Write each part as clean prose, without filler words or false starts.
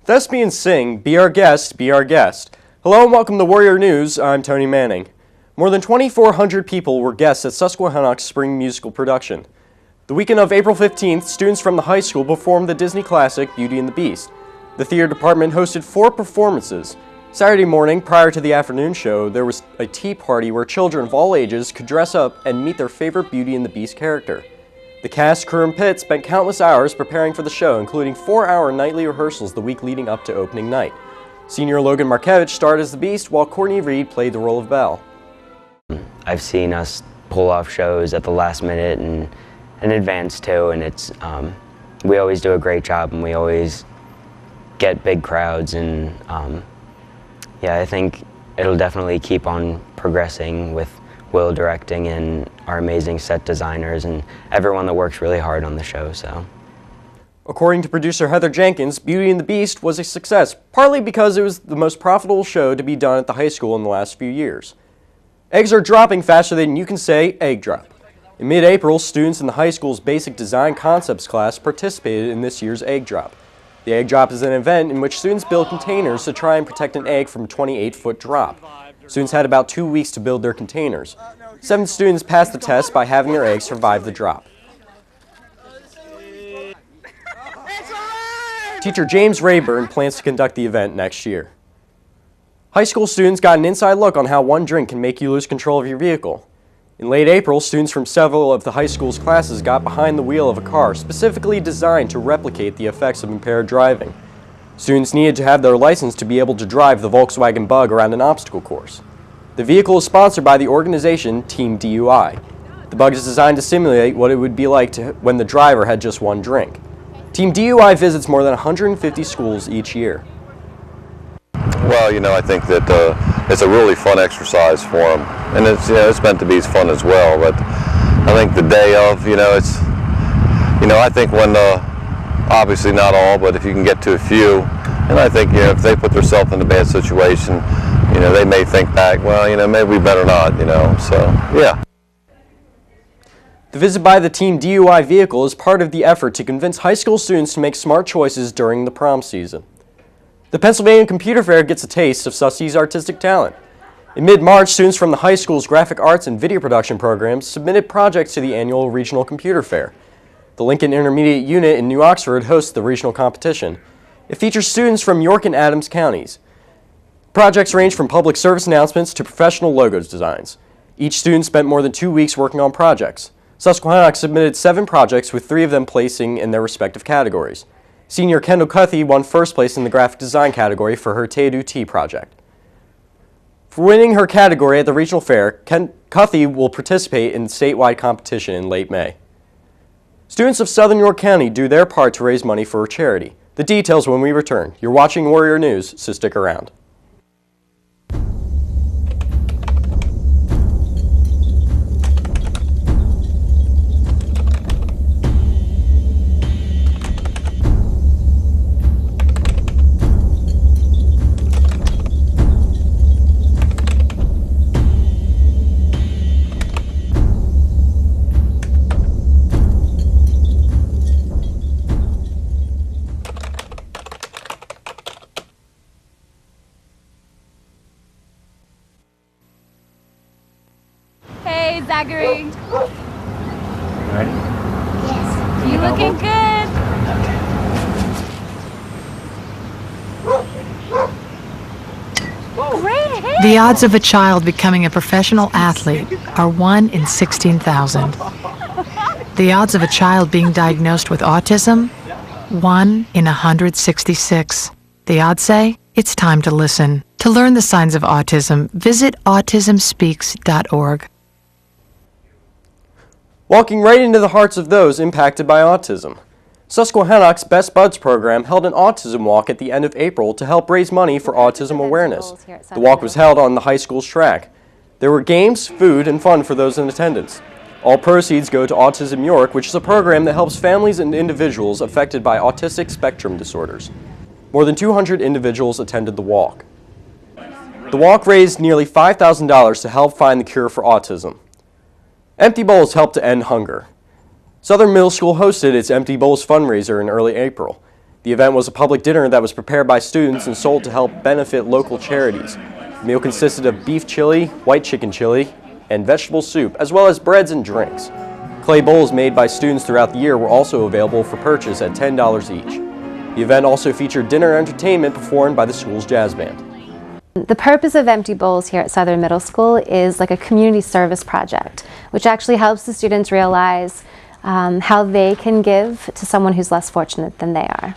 Thespians sing, Be Our Guest, Be Our Guest. Hello and welcome to Warrior News. I'm Tony Manning. More than 2,400 people were guests at Susquehannock's spring musical production. The weekend of April 15th, students from the high school performed the Disney classic Beauty and the Beast. The theater department hosted 4 performances. Saturday morning, prior to the afternoon show, there was a tea party where children of all ages could dress up and meet their favorite Beauty and the Beast character. The cast, crew, and pit spent countless hours preparing for the show, including 4-hour nightly rehearsals the week leading up to opening night. Senior Logan Markevich starred as the Beast, while Courtney Reed played the role of Belle. I've seen us pull off shows at the last minute and in advance too, and we always do a great job, and we always get big crowds, and yeah, I think it'll definitely keep on progressing with Will directing and our amazing set designers and everyone that works really hard on the show. So, according to producer Heather Jenkins, Beauty and the Beast was a success, partly because it was the most profitable show to be done at the high school in the last few years. Eggs are dropping faster than you can say egg drop. In mid-April, students in the high school's Basic Design Concepts class participated in this year's egg drop. The egg drop is an event in which students build containers to try and protect an egg from a 28-foot drop. Students had about 2 weeks to build their containers. 7 students passed the test by having their eggs survive the drop. Teacher James Rayburn plans to conduct the event next year. High school students got an inside look on how one drink can make you lose control of your vehicle. In late April, students from several of the high school's classes got behind the wheel of a car specifically designed to replicate the effects of impaired driving. Students needed to have their license to be able to drive the Volkswagen Bug around an obstacle course. The vehicle is sponsored by the organization Team DUI. The Bug is designed to simulate what it would be like when the driver had just one drink. Team DUI visits more than 150 schools each year. Well, I think that it's a really fun exercise for them, and it's meant to be fun as well. But I think the day of, it's, I think when obviously not all, but if you can get to a few, and I think if they put themselves in a bad situation, they may think back, well, maybe we better not, So yeah. The visit by the Team DUI vehicle is part of the effort to convince high school students to make smart choices during the prom season. The Pennsylvania Computer Fair gets a taste of Sussie's artistic talent. In mid-March, students from the high school's graphic arts and video production programs submitted projects to the annual Regional Computer Fair. The Lincoln Intermediate Unit in New Oxford hosts the regional competition. It features students from York and Adams counties. Projects range from public service announcements to professional logos designs. Each student spent more than 2 weeks working on projects. Susquehannock submitted 7 projects, with 3 of them placing in their respective categories. Senior Kendall Cuthey won first place in the graphic design category for her Teodu Tea project. For winning her category at the regional fair, Cuthey will participate in statewide competition in late May. Students of Southern York County do their part to raise money for a charity. The details when we return. You're watching Warrior News, so stick around. Hey, Zachary. Ready? Yes. You looking good? Great hit. The odds of a child becoming a professional athlete are 1 in 16,000. The odds of a child being diagnosed with autism, 1 in 166. The odds say it's time to listen. To learn the signs of autism, visit autismspeaks.org. Walking right into the hearts of those impacted by autism. Susquehannock's Best Buds program held an autism walk at the end of April to help raise money for autism awareness. The walk was held on the high school's track. There were games, food, and fun for those in attendance. All proceeds go to Autism York, which is a program that helps families and individuals affected by autistic spectrum disorders. More than 200 individuals attended the walk. The walk raised nearly $5,000 to help find the cure for autism. Empty Bowls helped to end hunger. Southern Middle School hosted its Empty Bowls fundraiser in early April. The event was a public dinner that was prepared by students and sold to help benefit local charities. The meal consisted of beef chili, white chicken chili, and vegetable soup, as well as breads and drinks. Clay bowls made by students throughout the year were also available for purchase at $10 each. The event also featured dinner entertainment performed by the school's jazz band. The purpose of Empty Bowls here at Southern Middle School is like a community service project, which actually helps the students realize how they can give to someone who's less fortunate than they are.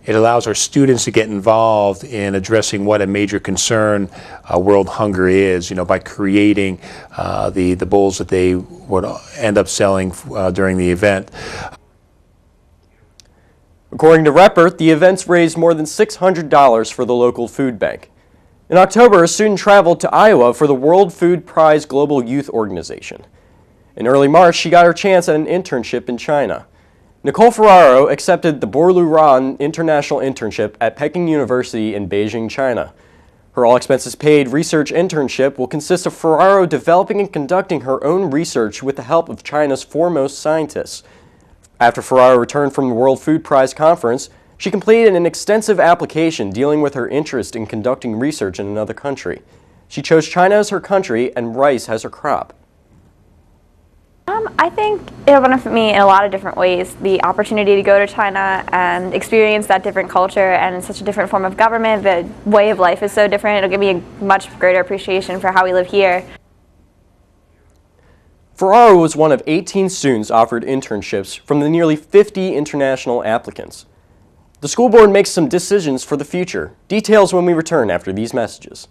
It allows our students to get involved in addressing what a major concern world hunger is, by creating the bowls that they would end up selling during the event. According to Reppert, the events raised more than $600 for the local food bank. In October, a student traveled to Iowa for the World Food Prize Global Youth Organization. In early March, she got her chance at an internship in China. Nicole Ferraro accepted the Borlu Ran International Internship at Peking University in Beijing, China. Her all-expenses-paid research internship will consist of Ferraro developing and conducting her own research with the help of China's foremost scientists. After Ferraro returned from the World Food Prize Conference, she completed an extensive application dealing with her interest in conducting research in another country. She chose China as her country and rice as her crop. I think it'll benefit me in a lot of different ways. The opportunity to go to China and experience that different culture and such a different form of government, the way of life is so different. It'll give me a much greater appreciation for how we live here. Ferraro was one of 18 students offered internships from the nearly 50 international applicants. The school board makes some decisions for the future. Details when we return after these messages.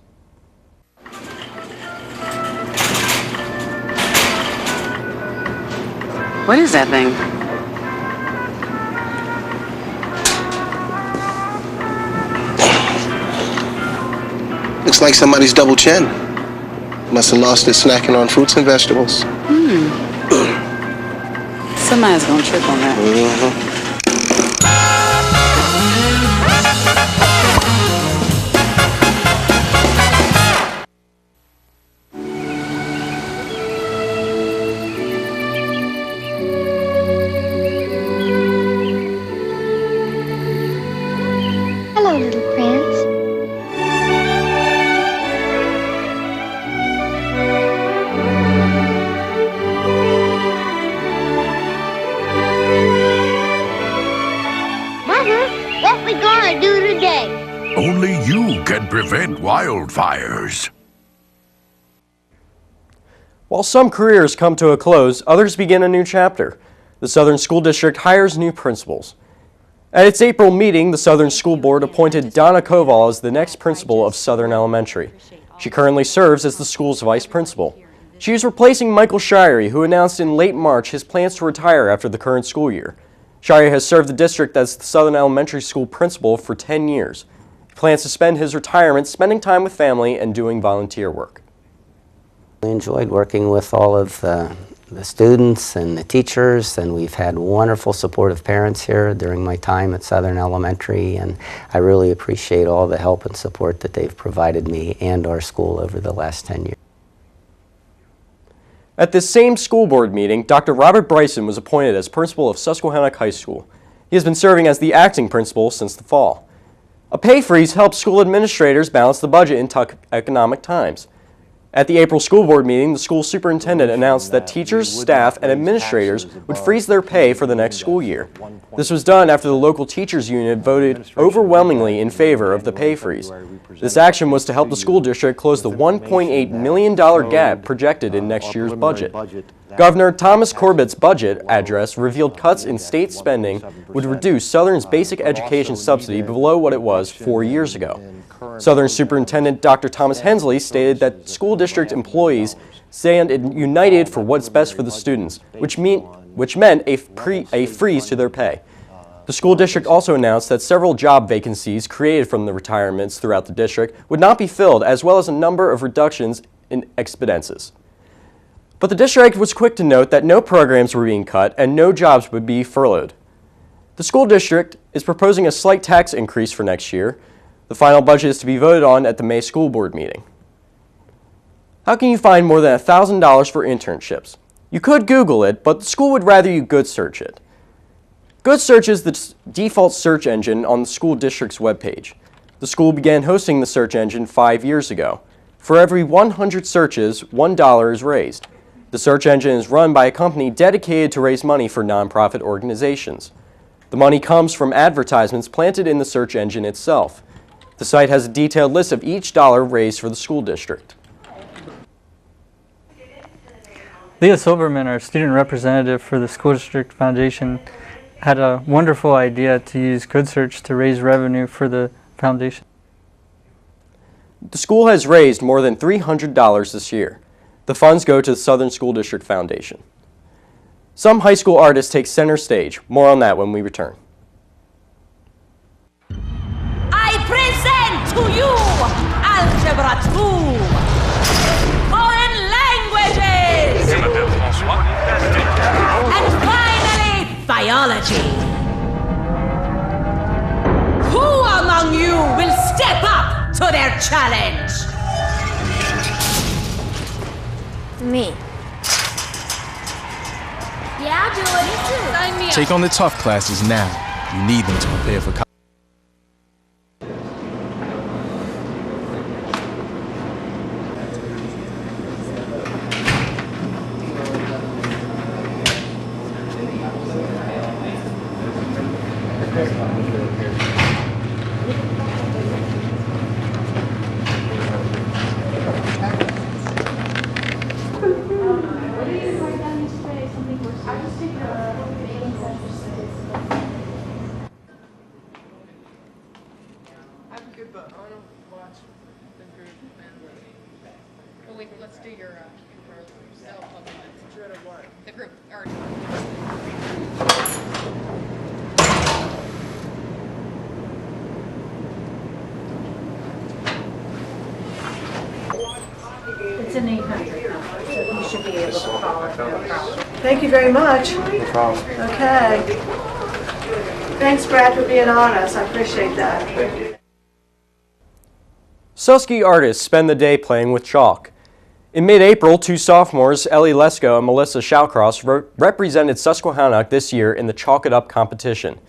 What is that thing? Looks like somebody's double chin. Must have lost it snacking on fruits and vegetables. Somebody's gonna trip on that. Hello, little prince. Mother, what we gonna do today? Only you can prevent wildfires. While some careers come to a close, others begin a new chapter. The Southern School District hires new principals. At its April meeting, the Southern School Board appointed Donna Koval as the next principal of Southern Elementary. She currently serves as the school's vice principal. She is replacing Michael Shirey, who announced in late March his plans to retire after the current school year. Shirey has served the district as the Southern Elementary School principal for 10 years. He plans to spend his retirement spending time with family and doing volunteer work. I enjoyed working with all of the students and the teachers, and we've had wonderful supportive parents here during my time at Southern Elementary, and I really appreciate all the help and support that they've provided me and our school over the last 10 years. At this same school board meeting, Dr. Robert Bryson was appointed as principal of Susquehannock High School. He has been serving as the acting principal since the fall. A pay freeze helps school administrators balance the budget in tough economic times. At the April school board meeting, the school superintendent announced that teachers, staff, and administrators would freeze their pay for the next school year. This was done after the local teachers union voted overwhelmingly in favor of the pay freeze. This action was to help the school district close the $1.8 million gap projected in next year's budget. Governor Thomas Corbett's budget address revealed cuts in state spending would reduce Southern's basic education subsidy below what it was 4 years ago. Southern Superintendent Dr. Thomas Hensley stated that school district employees stand united for what's best for the students, which meant a freeze to their pay. The school district also announced that several job vacancies created from the retirements throughout the district would not be filled, as well as a number of reductions in expenses. But the district was quick to note that no programs were being cut and no jobs would be furloughed. The school district is proposing a slight tax increase for next year. The final budget is to be voted on at the May school board meeting. How can you find more than $1,000 for internships? You could Google it, but the school would rather you good search it. Good Search is the default search engine on the school district's webpage. The school began hosting the search engine 5 years ago. For every 100 searches, $1 is raised. The search engine is run by a company dedicated to raise money for nonprofit organizations. The money comes from advertisements planted in the search engine itself. The site has a detailed list of each dollar raised for the school district. Leah Silverman, our student representative for the School District Foundation, had a wonderful idea to use Good Search to raise revenue for the foundation. The school has raised more than $300 this year. The funds go to the Southern School District Foundation. Some high school artists take center stage. More on that when we return. I present to you Algebra 2, Foreign Languages, and finally, Biology. Who among you will step up to their challenge? Me. Yeah, I'll do it. Sign me up. Take on the tough classes now. You need them to prepare for college. Let's do your the group. It's an 800 number, so you should be able to call it, no problem. Thank you very much. No problem. Okay. Thanks, Brad, for being on us. I appreciate that. Susky artists spend the day playing with chalk. In mid-April, two sophomores, Ellie Lesko and Melissa Shawcross, represented Susquehannock this year in the Chalk It Up competition.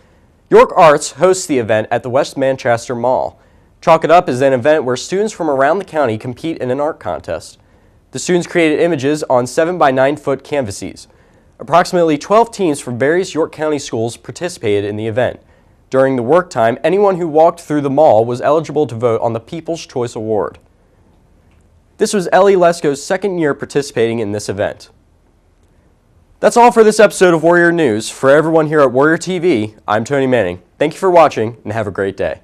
York Arts hosts the event at the West Manchester Mall. Chalk It Up is an event where students from around the county compete in an art contest. The students created images on 7 by 9 foot canvases. Approximately 12 teams from various York County schools participated in the event. During the work time, anyone who walked through the mall was eligible to vote on the People's Choice Award. This was Ellie Lesko's second year participating in this event. That's all for this episode of Warrior News. For everyone here at Warrior TV, I'm Tony Manning. Thank you for watching and have a great day.